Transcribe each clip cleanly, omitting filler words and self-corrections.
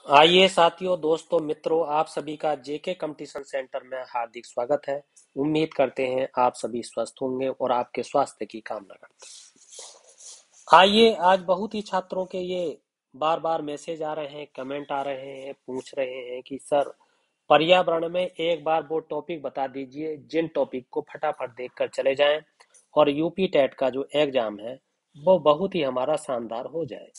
आइए साथियों, दोस्तों, मित्रों, आप सभी का जेके कंपटीशन सेंटर में हार्दिक स्वागत है। उम्मीद करते हैं आप सभी स्वस्थ होंगे और आपके स्वास्थ्य की कामना करते हैं। आइए, आज बहुत ही छात्रों के ये बार बार मैसेज आ रहे हैं, कमेंट आ रहे हैं, पूछ रहे हैं कि सर पर्यावरण में एक बार वो टॉपिक बता दीजिए जिन टॉपिक को फटाफट देखकर चले जाएं और यूपी टेट का जो एग्जाम है वो बहुत ही हमारा शानदार हो जाए।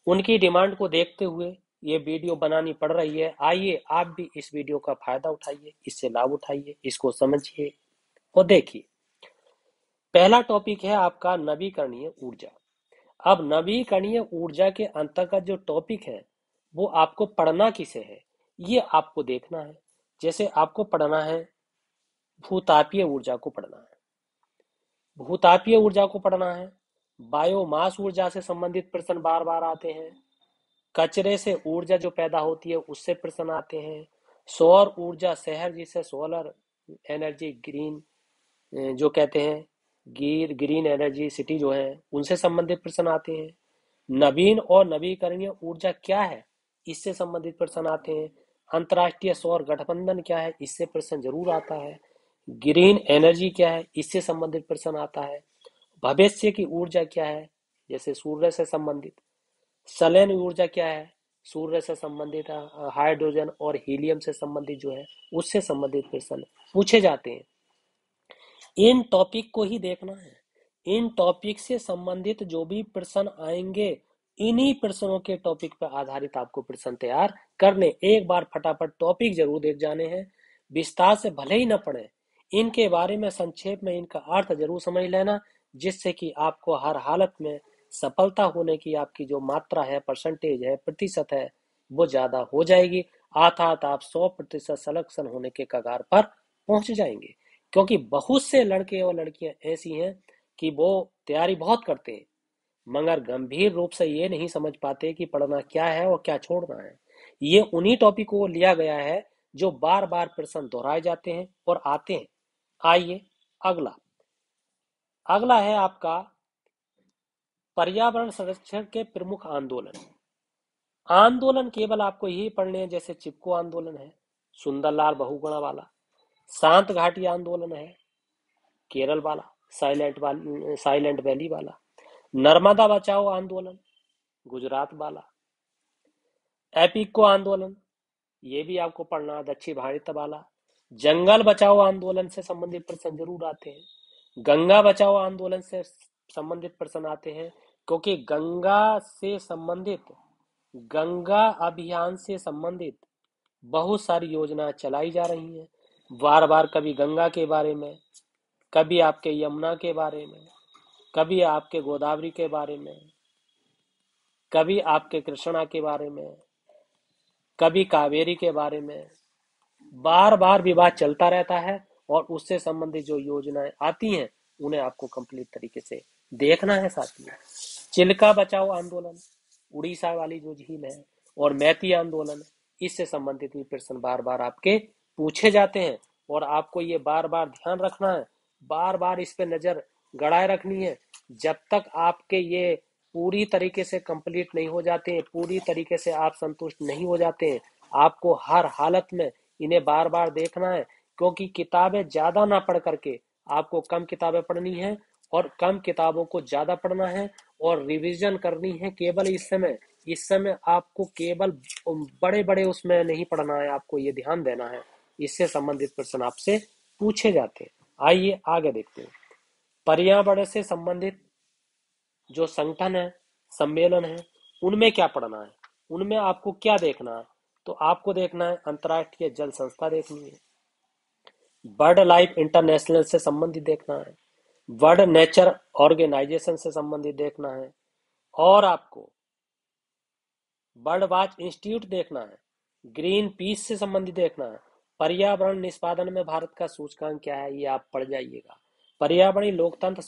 उनकी डिमांड को देखते हुए ये वीडियो बनानी पड़ रही है। आइए आप भी इस वीडियो का फायदा उठाइए, इससे लाभ उठाइए, इसको समझिए और देखिए। पहला टॉपिक है आपका नवीकरणीय ऊर्जा। अब नवीकरणीय ऊर्जा के अंतर्गत जो टॉपिक है वो आपको पढ़ना किसे है, ये आपको देखना है। जैसे आपको पढ़ना है भूतापीय ऊर्जा को पढ़ना है, भूतापीय ऊर्जा को पढ़ना है, बायोमास ऊर्जा से संबंधित प्रश्न बार बार आते हैं, कचरे से ऊर्जा जो पैदा होती है उससे प्रश्न आते हैं, सौर ऊर्जा शहर जिसे सोलर एनर्जी ग्रीन जो कहते हैं, ग्रीन एनर्जी सिटी जो है उनसे संबंधित प्रश्न आते हैं। नवीन और नवीकरणीय ऊर्जा क्या है, इससे संबंधित प्रश्न आते हैं। अंतर्राष्ट्रीय सौर गठबंधन क्या है, इससे प्रश्न जरूर आता है। ग्रीन एनर्जी क्या है, इससे संबंधित प्रश्न आता है। भविष्य की ऊर्जा क्या है, जैसे सूर्य से संबंधित। संलयन ऊर्जा क्या है, सूर्य से संबंधित, हाइड्रोजन और हीलियम से संबंधित जो है उससे संबंधित प्रश्न पूछे जाते हैं। इन टॉपिक को ही देखना है। इन टॉपिक से संबंधित जो भी प्रश्न आएंगे, इन्हीं प्रश्नों के टॉपिक पर आधारित आपको प्रश्न तैयार करने। एक बार फटाफट टॉपिक जरूर देख जाने हैं, विस्तार से भले ही न पढ़े, इनके बारे में संक्षेप में इनका अर्थ जरूर समझ लेना, जिससे कि आपको हर हालत में सफलता होने की आपकी जो मात्रा है, परसेंटेज है, प्रतिशत है, वो ज्यादा हो जाएगी। अर्थात आप 100% सिलेक्शन होने के कगार पर पहुंच जाएंगे। क्योंकि बहुत से लड़के और लड़कियां ऐसी हैं कि वो तैयारी बहुत करते हैं मगर गंभीर रूप से ये नहीं समझ पाते कि पढ़ना क्या है और क्या छोड़ना है। ये उन्हीं टॉपिक को लिया गया है जो बार बार प्रश्न दोहराए जाते हैं और आते हैं। आइए अगला अगला है आपका पर्यावरण संरक्षण के प्रमुख आंदोलन। आंदोलन केवल आपको यही पढ़ने हैं, जैसे चिपको आंदोलन है, सुंदरलाल बहुगुणा वाला, शांत घाटी आंदोलन है केरल वाला, साइलेंट वैली वाला, नर्मदा बचाओ आंदोलन गुजरात वाला, एपिको आंदोलन ये भी आपको पढ़ना है दक्षिण भारत वाला, जंगल बचाओ आंदोलन से संबंधित प्रश्न जरूर आते हैं, गंगा बचाओ आंदोलन से संबंधित प्रश्न आते हैं। क्योंकि गंगा अभियान से संबंधित बहुत सारी योजनाएं चलाई जा रही हैं। बार बार कभी गंगा के बारे में, कभी आपके यमुना के बारे में, कभी आपके गोदावरी के बारे में, कभी आपके कृष्णा के बारे में, कभी कावेरी के बारे में, बार बार विवाद चलता रहता है। और उससे संबंधित जो योजनाएं आती हैं उन्हें आपको कंप्लीट तरीके से देखना है। साथियों, चिल्का बचाओ आंदोलन उड़ीसा वाली जो झील है और मैती आंदोलन, इससे संबंधित भी प्रश्न बार बार आपके पूछे जाते हैं और आपको ये बार बार ध्यान रखना है, बार बार इस पे नजर गड़ाए रखनी है। जब तक आपके ये पूरी तरीके से कंप्लीट नहीं हो जाते हैं, पूरी तरीके से आप संतुष्ट नहीं हो जाते हैं, आपको हर हालत में इन्हें बार बार देखना है। क्योंकि किताबें ज्यादा ना पढ़ करके आपको कम किताबें पढ़नी है और कम किताबों को ज्यादा पढ़ना है और रिवीजन करनी है। केवल इस समय आपको केवल बड़े बड़े उसमें नहीं पढ़ना है, आपको ये ध्यान देना है, इससे संबंधित प्रश्न आपसे पूछे जाते हैं। आइए आगे देखते हैं। पर्यावरण से संबंधित जो संगठन है, सम्मेलन है, उनमें क्या पढ़ना है, उनमें आपको क्या देखना है। तो आपको देखना है अंतर्राष्ट्रीय जल संस्था देखनी है, बर्ड लाइफ इंटरनेशनल से संबंधित देखना है, वर्ल्ड नेचर ऑर्गेनाइजेशन से संबंधित देखना है, और आपको बर्ड वॉच इंस्टीट्यूट देखना है, ग्रीन पीस से संबंधित देखना है। पर्यावरण निष्पादन में भारत का सूचकांक क्या है, ये आप पढ़ जाइएगा। पर्यावरणीय लोकतंत्र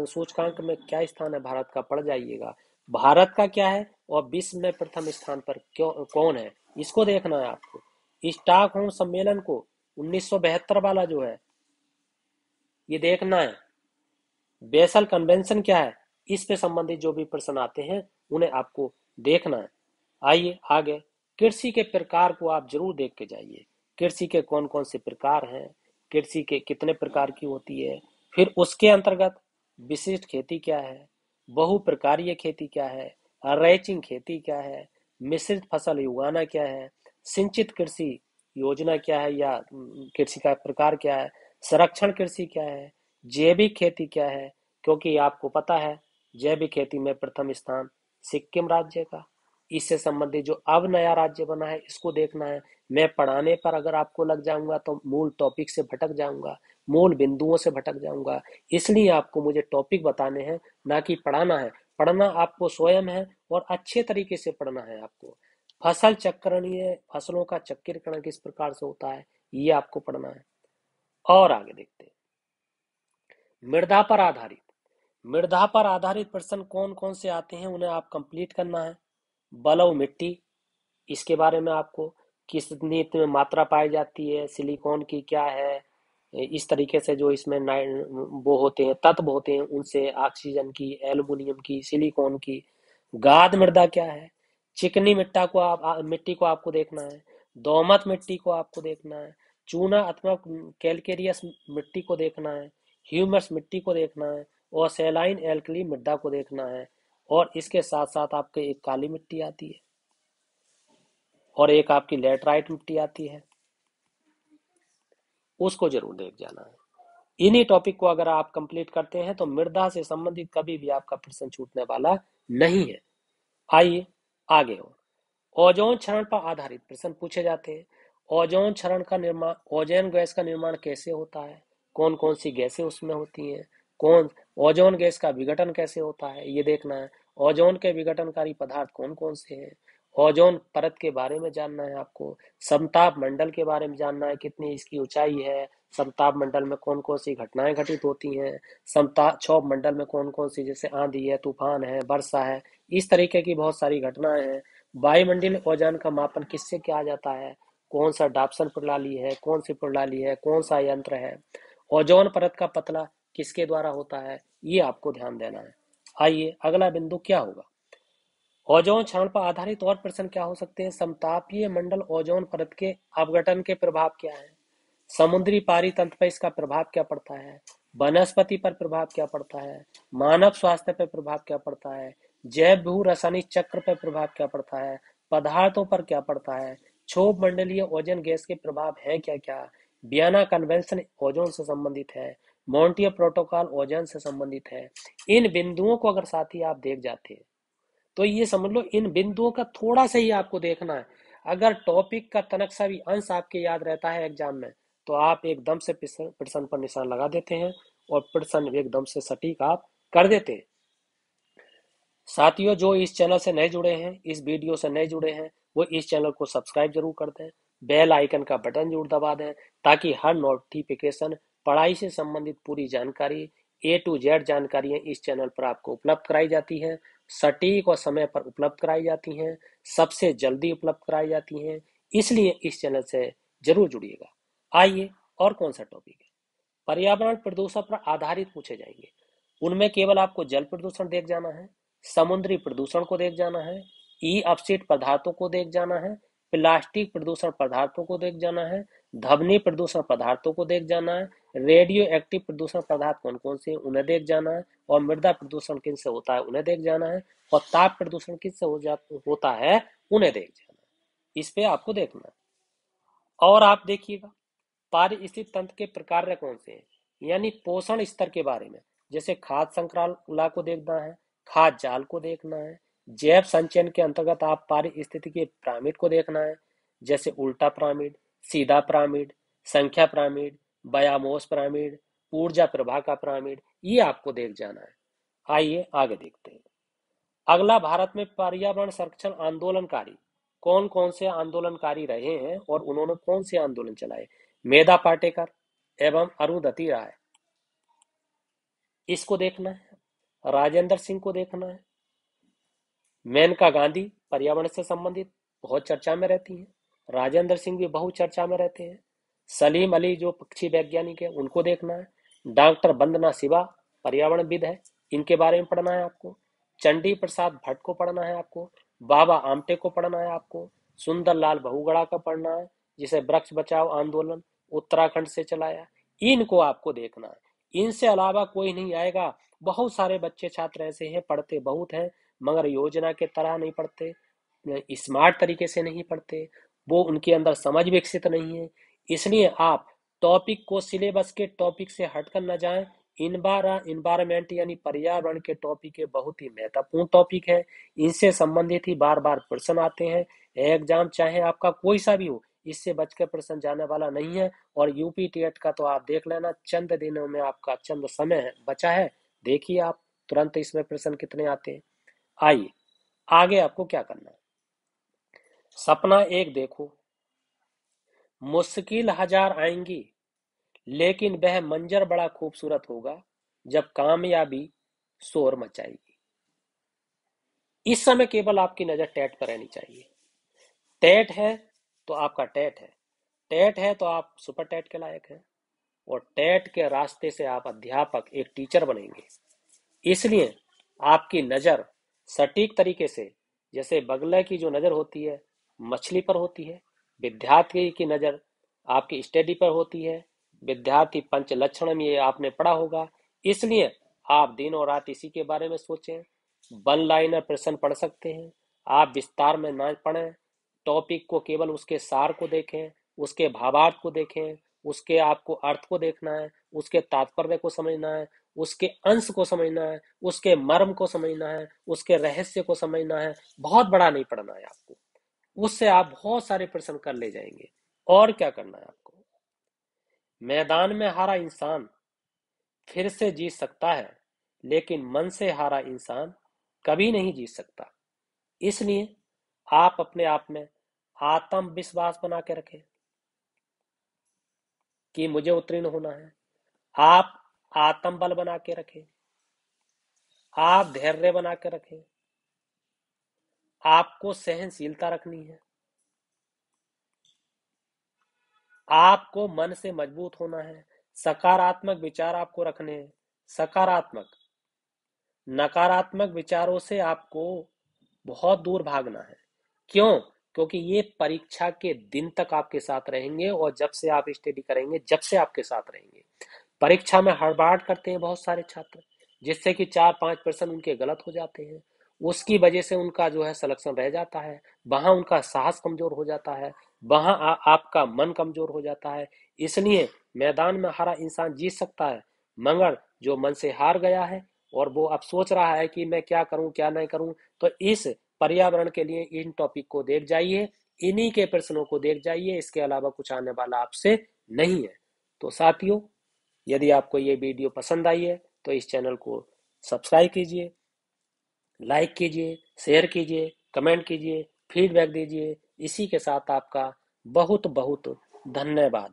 सूचकांक में क्या स्थान है भारत का, पढ़ जाइएगा। भारत का क्या है और विश्व में प्रथम स्थान पर क्यों कौन है, इसको देखना है आपको। स्टॉकहोम सम्मेलन को 1972 वाला जो है ये देखना है। बेसल कन्वेंशन क्या है, इस पे संबंधित जो भी प्रश्न आते हैं उन्हें आपको देखना है। आइए आगे कृषि के प्रकार को आप जरूर देख के जाइए। कृषि के कौन कौन से प्रकार हैं, कृषि के कितने प्रकार की होती है, फिर उसके अंतर्गत विशिष्ट खेती क्या है, बहु प्रकारीय खेती क्या है, रैचिंग खेती क्या है, मिश्रित फसल उगाना क्या है, सिंचित कृषि योजना क्या है या कृषि का प्रकार क्या है, संरक्षण कृषि क्या है, जैविक खेती क्या है, क्योंकि आपको पता है जैविक खेती में प्रथम स्थान सिक्किम राज्य का। इससे संबंधित जो अब नया राज्य बना है इसको देखना है। मैं पढ़ाने पर अगर आपको लग जाऊंगा तो मूल टॉपिक से भटक जाऊंगा, मूल बिंदुओं से भटक जाऊंगा। इसलिए आपको मुझे टॉपिक बताने हैं, ना कि पढ़ाना है। पढ़ना आपको स्वयं है और अच्छे तरीके से पढ़ना है आपको। फसल चक्रणीय फसलों का चक्रीकरण किस प्रकार से होता है ये आपको पढ़ना है। और आगे देखते हैं, मृदा पर आधारित। मृदा पर आधारित प्रश्न कौन कौन से आते हैं उन्हें आप कंप्लीट करना है। बलुई मिट्टी, इसके बारे में आपको कितनी इसमें मात्रा पाई जाती है, सिलिकॉन की क्या है, इस तरीके से जो इसमें वो होते हैं तत्व होते हैं उनसे, ऑक्सीजन की, एल्युमिनियम की, सिलिकॉन की। गाद मृदा क्या है, चिकनी मिट्टी को आपको देखना है। दोमट मिट्टी को आपको देखना है। चूना अथवा कैलकेरियस मिट्टी को देखना है। ह्यूमस मिट्टी को देखना है और सैलाइन एल्कली मृदा को देखना है। और इसके साथ साथ आपके एक काली मिट्टी आती है और एक आपकी लेटराइट मिट्टी आती है, उसको जरूर देख जाना है। इन्हीं टॉपिक को अगर आप कंप्लीट करते हैं तो मृदा से संबंधित कभी भी आपका प्रश्न छूटने वाला नहीं है। आइए आगे हो। ओजोन क्षरण पर आधारित प्रश्न पूछे जाते हैं। ओजोन क्षरण का निर्माण, ओजोन गैस का निर्माण कैसे होता है, कौन कौन सी गैसें उसमें होती हैं, कौन ओजोन गैस का विघटन कैसे होता है ये देखना है। ओजोन के विघटनकारी पदार्थ कौन कौन से हैं, ओजोन परत के बारे में जानना है आपको। समताप मंडल के बारे में जानना है, कितनी इसकी ऊंचाई है, समताप मंडल में कौन कौन सी घटनाएं घटित होती हैं, समताप क्षोभ मंडल में कौन कौन सी जैसे आंधी है, तूफान है, वर्षा है, इस तरीके की बहुत सारी घटनाएं हैं। वायुमंडलीय ओजोन का मापन किससे किया जाता है, कौन सा डाप्सन प्रणाली है, कौन सी प्रणाली है, कौन सा यंत्र है, ओजोन परत का पतला किसके द्वारा होता है, ये आपको ध्यान देना है। आइए अगला बिंदु क्या होगा, ओजोन क्षरण पर आधारित और प्रश्न क्या हो सकते हैं। समतापीय मंडल ओजोन परत के अपघटन के प्रभाव क्या है, समुद्री पारी तंत्र पर इसका प्रभाव क्या पड़ता है, वनस्पति पर प्रभाव क्या पड़ता है, मानव स्वास्थ्य पर प्रभाव क्या पड़ता है, जैव भू रासायनिक चक्र पर प्रभाव क्या पड़ता है, पदार्थों पर क्या पड़ता है, क्षोभ मंडलीय ओजोन गैस के प्रभाव है क्या क्या, वियना कन्वेंशन ओजोन से संबंधित है, मॉन्ट्रियल प्रोटोकॉल ओजोन से संबंधित है। इन बिंदुओं को अगर साथी आप देख जाते हैं तो ये समझ लो इन बिंदुओं का थोड़ा सा ही आपको देखना है। अगर टॉपिक का तनक सा भी अंश आपके याद रहता है एग्जाम में तो आप एकदम से प्रश्न पर निशान लगा देते हैं और प्रश्न एकदम से सटीक आप कर देते हैं। साथियों जो इस चैनल से नए जुड़े हैं, इस वीडियो से नए जुड़े हैं, वो इस चैनल को सब्सक्राइब जरूर कर दें, बेल आइकन का बटन जरूर दबा दें, ताकि हर नोटिफिकेशन, पढ़ाई से संबंधित पूरी जानकारी, A to Z जानकारियां इस चैनल पर आपको उपलब्ध कराई जाती हैं, सटीक और समय पर उपलब्ध कराई जाती हैं, सबसे जल्दी उपलब्ध कराई जाती हैं। इसलिए इस चैनल से जरूर जुड़िएगा। आइए और कौन सा टॉपिक है, पर्यावरण प्रदूषण पर आधारित पूछे जाएंगे। उनमें केवल आपको जल प्रदूषण देख जाना है, समुद्री प्रदूषण को देख जाना है, ई अपशिष्ट पदार्थों को देख जाना है, प्लास्टिक प्रदूषण पदार्थों को देख जाना है, ध्वनि प्रदूषण पदार्थों को देख जाना है, रेडियो एक्टिव प्रदूषण पदार्थ कौन कौन से हैं उन्हें देख जाना है, और मृदा प्रदूषण किन से होता है उन्हें देख जाना है, और ताप प्रदूषण किससे होता है उन्हें देख जाना है। इस पे आपको देखना है। और आप देखिएगा पारिस्थितिक तंत्र के प्रकार कौन से हैं, यानी पोषण स्तर के बारे में, जैसे खाद्य श्रृंखला को देखना है, खाद्य जाल को देखना है, जैव संचयन के अंतर्गत आप पारिस्थितिकी पिरामिड को देखना है, जैसे उल्टा पिरामिड, सीधा पिरामिड, संख्या पिरामिड, बयामोस पिरामिड, ऊर्जा प्रवाह का पिरामिड, ये आपको देख जाना है। आइए आगे देखते हैं। अगला, भारत में पर्यावरण संरक्षण आंदोलनकारी कौन कौन से आंदोलनकारी रहे हैं और उन्होंने कौन से आंदोलन चलाए। मेधा पाटेकर एवं अरुंधति राय, इसको देखना है। राजेंद्र सिंह को देखना है। मेनका गांधी पर्यावरण से संबंधित बहुत चर्चा में रहती हैं। राजेंद्र सिंह भी बहुत चर्चा में रहते हैं। सलीम अली जो पक्षी वैज्ञानिक है उनको देखना है। डॉक्टर वंदना शिवा पर्यावरणविद है, इनके बारे में पढ़ना है आपको। चंडी प्रसाद भट्ट को पढ़ना है आपको। बाबा आमटे को पढ़ना है आपको। सुंदरलाल बहुगुणा का पढ़ना है, जिसे वृक्ष बचाओ आंदोलन उत्तराखंड से चलाया, इनको आपको देखना है। इनसे अलावा कोई नहीं आएगा। बहुत सारे बच्चे छात्र ऐसे हैं, पढ़ते बहुत हैं मगर योजना के तरह नहीं पढ़ते, स्मार्ट तरीके से नहीं पढ़ते, वो उनके अंदर समझ विकसित नहीं है। इसलिए आप टॉपिक को सिलेबस के टॉपिक से हटकर न जाएं। इन्वायरमेंट यानी पर्यावरण के टॉपिक है, बहुत ही महत्वपूर्ण टॉपिक है। इनसे संबंधित ही बार बार प्रश्न आते हैं। एग्जाम चाहे आपका कोई सा भी हो, इससे बचकर प्रश्न जाने वाला नहीं है। और यूपी टेट का तो आप देख लेना, चंद दिनों में आपका चंद समय है बचा है, देखिए आप तुरंत इसमें प्रश्न कितने आते हैं। आइए आगे आपको क्या करना है। सपना एक देखो, मुश्किल हजार आएंगी लेकिन वह मंजर बड़ा खूबसूरत होगा जब कामयाबी शोर मचाएगी। इस समय केवल आपकी नजर टेट पर रहनी चाहिए। टेट है तो आपका टेट है, टेट है तो आप सुपर टेट के लायक हैं, और टेट के रास्ते से आप अध्यापक एक टीचर बनेंगे। इसलिए आपकी नजर सटीक तरीके से, जैसे बगले की जो नजर होती है मछली पर होती है, विद्यार्थी की नजर आपकी स्टडी पर होती है। विद्यार्थी पंच लक्षण में ये आपने पढ़ा होगा। इसलिए आप दिन और रात इसी के बारे में सोचें। वन लाइनर प्रश्न पढ़ सकते हैं, आप विस्तार में ना पढ़ें। टॉपिक को केवल उसके सार को देखें, उसके भावार्थ को देखें, उसके आपको अर्थ को देखना है, उसके तात्पर्य को समझना है, उसके अंश को समझना है, उसके मर्म को समझना है, उसके रहस्य को समझना है। बहुत बड़ा नहीं पढ़ना है आपको, उससे आप बहुत सारे प्रश्न कर ले जाएंगे। और क्या करना है आपको, मैदान में हारा इंसान फिर से जीत सकता है लेकिन मन से हारा इंसान कभी नहीं जीत सकता। इसलिए आप अपने आप में आत्मविश्वास बना के रखें कि मुझे उत्तीर्ण होना है। आप आत्मबल बना के रखें, आप धैर्य बना के रखें, आपको सहनशीलता रखनी है, आपको मन से मजबूत होना है, सकारात्मक विचार आपको रखने हैं। सकारात्मक, नकारात्मक विचारों से आपको बहुत दूर भागना है। क्यों? क्योंकि ये परीक्षा के दिन तक आपके साथ रहेंगे, और जब से आप स्टडी करेंगे जब से आपके साथ रहेंगे। परीक्षा में हड़बड़ाहट करते हैं बहुत सारे छात्र, जिससे कि 4-5% उनके गलत हो जाते हैं। उसकी वजह से उनका जो है सिलेक्शन रह जाता है, वहां उनका साहस कमजोर हो जाता है, वहां आपका मन कमजोर हो जाता है। इसलिए मैदान में हारा इंसान जीत सकता है, मगर जो मन से हार गया है और वो अब सोच रहा है कि मैं क्या करूं क्या नहीं करूं, तो इस पर्यावरण के लिए इन टॉपिक को देख जाइए, इन्हीं के प्रश्नों को देख जाइए, इसके अलावा कुछ आने वाला आपसे नहीं है। तो साथियों, यदि आपको ये वीडियो पसंद आई है तो इस चैनल को सब्सक्राइब कीजिए, लाइक कीजिए, शेयर कीजिए, कमेंट कीजिए, फीडबैक दीजिए। इसी के साथ आपका बहुत बहुत धन्यवाद।